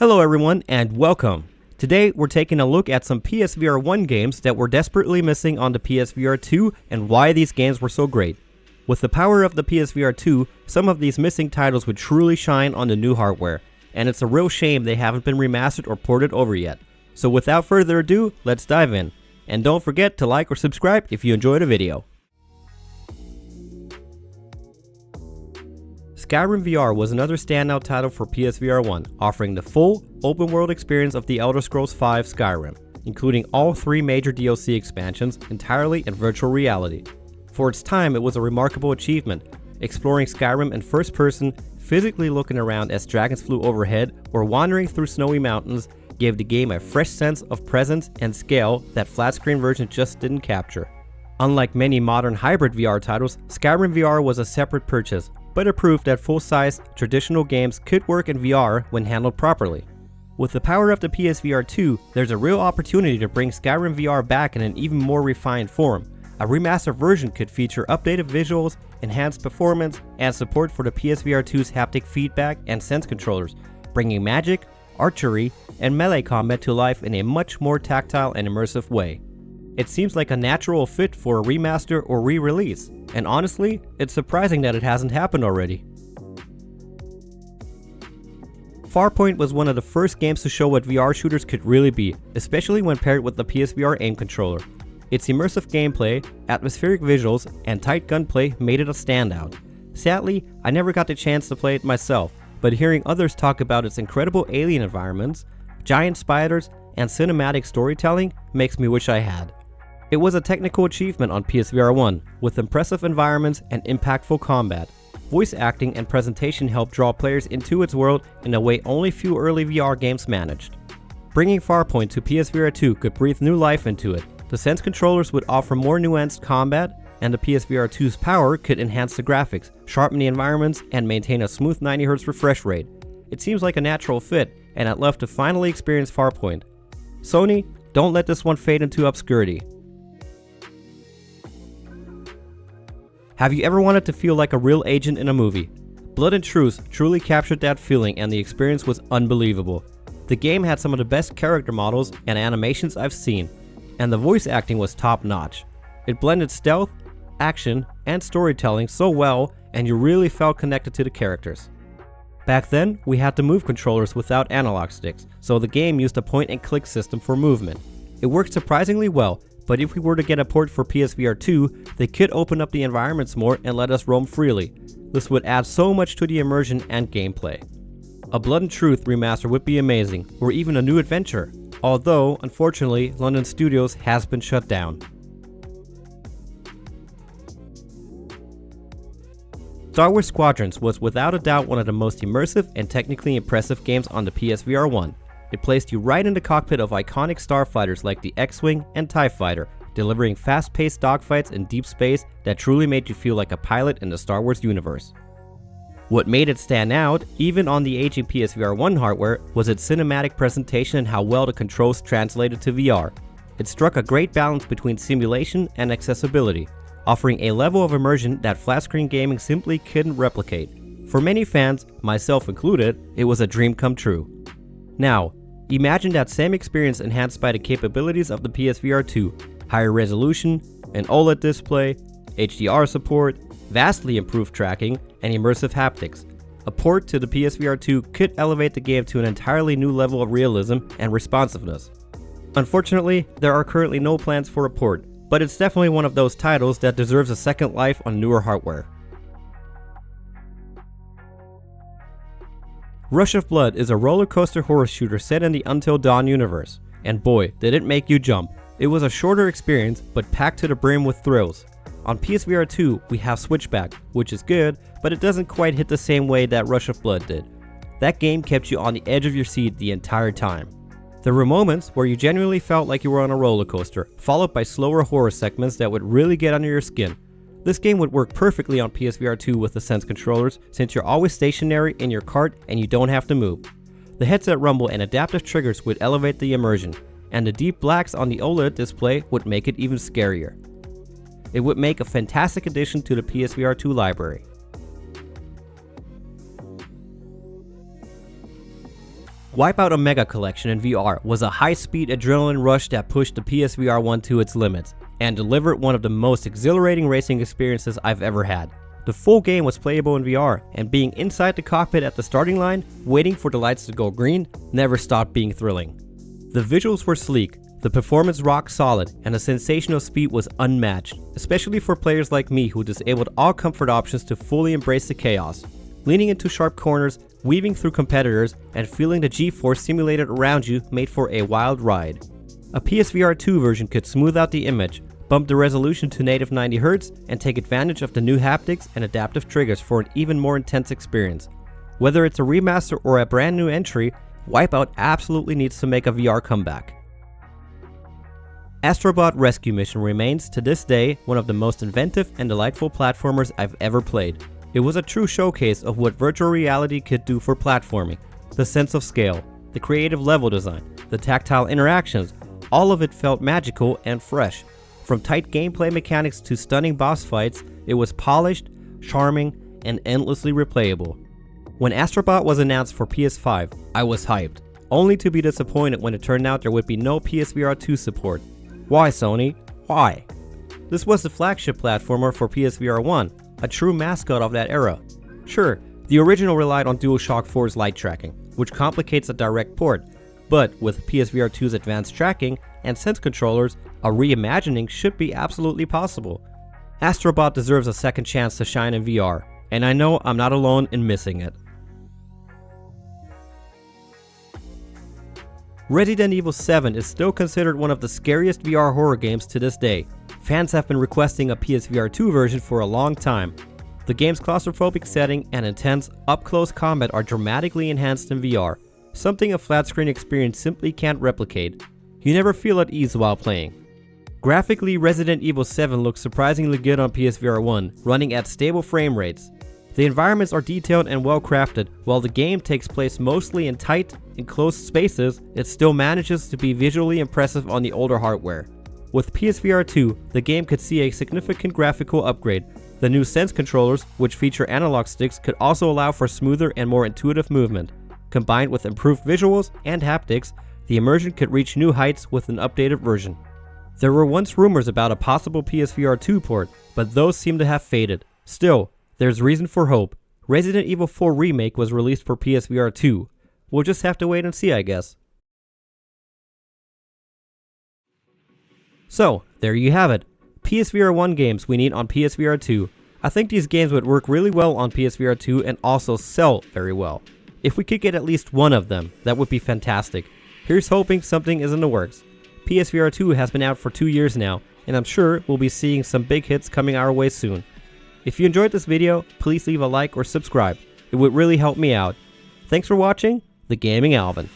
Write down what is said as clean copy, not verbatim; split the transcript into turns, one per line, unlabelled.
Hello everyone and welcome. Today we're taking a look at some PSVR1 games that were desperately missing on the PSVR2 and why these games were so great. With the power of the PSVR2, some of these missing titles would truly shine on the new hardware, and it's a real shame they haven't been remastered or ported over yet. So without further ado, let's dive in. And don't forget to like or subscribe if you enjoyed the video. Skyrim VR was another standout title for PSVR1, offering the full, open-world experience of the Elder Scrolls V Skyrim, including all 3 major DLC expansions entirely in virtual reality. For its time, it was a remarkable achievement, exploring Skyrim in first person, physically looking around as dragons flew overhead or wandering through snowy mountains gave the game a fresh sense of presence and scale that flat-screen version just didn't capture. Unlike many modern hybrid VR titles, Skyrim VR was a separate purchase, but it proved that full-sized, traditional games could work in VR when handled properly. With the power of the PSVR2, there's a real opportunity to bring Skyrim VR back in an even more refined form. A remastered version could feature updated visuals, enhanced performance, and support for the PSVR2's haptic feedback and sense controllers, bringing magic, archery, and melee combat to life in a much more tactile and immersive way. It seems like a natural fit for a remaster or re-release, and honestly, it's surprising that it hasn't happened already. Farpoint was one of the first games to show what VR shooters could really be, especially when paired with the PSVR aim controller. Its immersive gameplay, atmospheric visuals, and tight gunplay made it a standout. Sadly, I never got the chance to play it myself, but hearing others talk about its incredible alien environments, giant spiders, and cinematic storytelling makes me wish I had. It was a technical achievement on PSVR1, with impressive environments and impactful combat. Voice acting and presentation helped draw players into its world in a way only few early VR games managed. Bringing Farpoint to PSVR2 could breathe new life into it. The sense controllers would offer more nuanced combat, and the PSVR2's power could enhance the graphics, sharpen the environments, and maintain a smooth 90Hz refresh rate. It seems like a natural fit, and I'd love to finally experience Farpoint. Sony, don't let this one fade into obscurity. Have you ever wanted to feel like a real agent in a movie? Blood and Truth truly captured that feeling, and the experience was unbelievable. The game had some of the best character models and animations I've seen, and the voice acting was top-notch. It blended stealth, action, and storytelling so well, and you really felt connected to the characters. Back then, we had to move controllers without analog sticks, so the game used a point-and-click system for movement. It worked surprisingly well, but if we were to get a port for PSVR2, they could open up the environments more and let us roam freely. This would add so much to the immersion and gameplay. A Blood and Truth remaster would be amazing, or even a new adventure, although, unfortunately, London Studios has been shut down. Star Wars Squadrons was without a doubt one of the most immersive and technically impressive games on the PSVR1. It placed you right in the cockpit of iconic starfighters like the X-Wing and TIE Fighter, delivering fast-paced dogfights in deep space that truly made you feel like a pilot in the Star Wars universe. What made it stand out, even on the aging PSVR1 hardware, was its cinematic presentation and how well the controls translated to VR. It struck a great balance between simulation and accessibility, offering a level of immersion that flat-screen gaming simply couldn't replicate. For many fans, myself included, it was a dream come true. Now, imagine that same experience enhanced by the capabilities of the PSVR2, higher resolution, an OLED display, HDR support, vastly improved tracking, and immersive haptics. A port to the PSVR2 could elevate the game to an entirely new level of realism and responsiveness. Unfortunately, there are currently no plans for a port, but it's definitely one of those titles that deserves a second life on newer hardware. Rush of Blood is a roller coaster horror shooter set in the Until Dawn universe, and boy, did it make you jump. It was a shorter experience, but packed to the brim with thrills. On PSVR2, we have Switchback, which is good, but it doesn't quite hit the same way that Rush of Blood did. That game kept you on the edge of your seat the entire time. There were moments where you genuinely felt like you were on a roller coaster, followed by slower horror segments that would really get under your skin. This game would work perfectly on PSVR2 with the Sense controllers, since you're always stationary in your cart and you don't have to move. The headset rumble and adaptive triggers would elevate the immersion, and the deep blacks on the OLED display would make it even scarier. It would make a fantastic addition to the PSVR2 library. Wipeout Omega Collection in VR was a high-speed adrenaline rush that pushed the PSVR1 to its limits, and delivered one of the most exhilarating racing experiences I've ever had. The full game was playable in VR, and being inside the cockpit at the starting line, waiting for the lights to go green, never stopped being thrilling. The visuals were sleek, the performance rock solid, and the sensational speed was unmatched, especially for players like me who disabled all comfort options to fully embrace the chaos. Leaning into sharp corners, weaving through competitors, and feeling the G-force simulated around you made for a wild ride. A PSVR2 version could smooth out the image, bump the resolution to native 90Hz, and take advantage of the new haptics and adaptive triggers for an even more intense experience. Whether it's a remaster or a brand new entry, Wipeout absolutely needs to make a VR comeback. Astrobot Rescue Mission remains, to this day, one of the most inventive and delightful platformers I've ever played. It was a true showcase of what virtual reality could do for platforming. The sense of scale, the creative level design, the tactile interactions, all of it felt magical and fresh. From tight gameplay mechanics to stunning boss fights, it was polished, charming, and endlessly replayable. When Astrobot was announced for PS5, I was hyped, only to be disappointed when it turned out there would be no PSVR2 support. Why, Sony? Why? This was the flagship platformer for PSVR1, a true mascot of that era. Sure, the original relied on DualShock 4's light tracking, which complicates a direct port, but with PSVR2's advanced tracking and sense controllers, a reimagining should be absolutely possible. Astrobot deserves a second chance to shine in VR, and I know I'm not alone in missing it. Resident Evil 7 is still considered one of the scariest VR horror games to this day. Fans have been requesting a PSVR2 version for a long time. The game's claustrophobic setting and intense, up-close combat are dramatically enhanced in VR, something a flat-screen experience simply can't replicate. You never feel at ease while playing. Graphically, Resident Evil 7 looks surprisingly good on PSVR1, running at stable frame rates. The environments are detailed and well crafted. While the game takes place mostly in tight, enclosed spaces, it still manages to be visually impressive on the older hardware. With PSVR2, the game could see a significant graphical upgrade. The new Sense controllers, which feature analog sticks, could also allow for smoother and more intuitive movement. Combined with improved visuals and haptics, the immersion could reach new heights with an updated version. There were once rumors about a possible PSVR2 port, but those seem to have faded. Still, there's reason for hope. Resident Evil 4 Remake was released for PSVR2. We'll just have to wait and see, I guess. So, there you have it. PSVR1 games we need on PSVR2. I think these games would work really well on PSVR2 and also sell very well. If we could get at least one of them, that would be fantastic. Here's hoping something is in the works. PSVR2 has been out for 2 years now, and I'm sure we'll be seeing some big hits coming our way soon. If you enjoyed this video, please leave a like or subscribe. It would really help me out. Thanks for watching, The Gaming Alvin.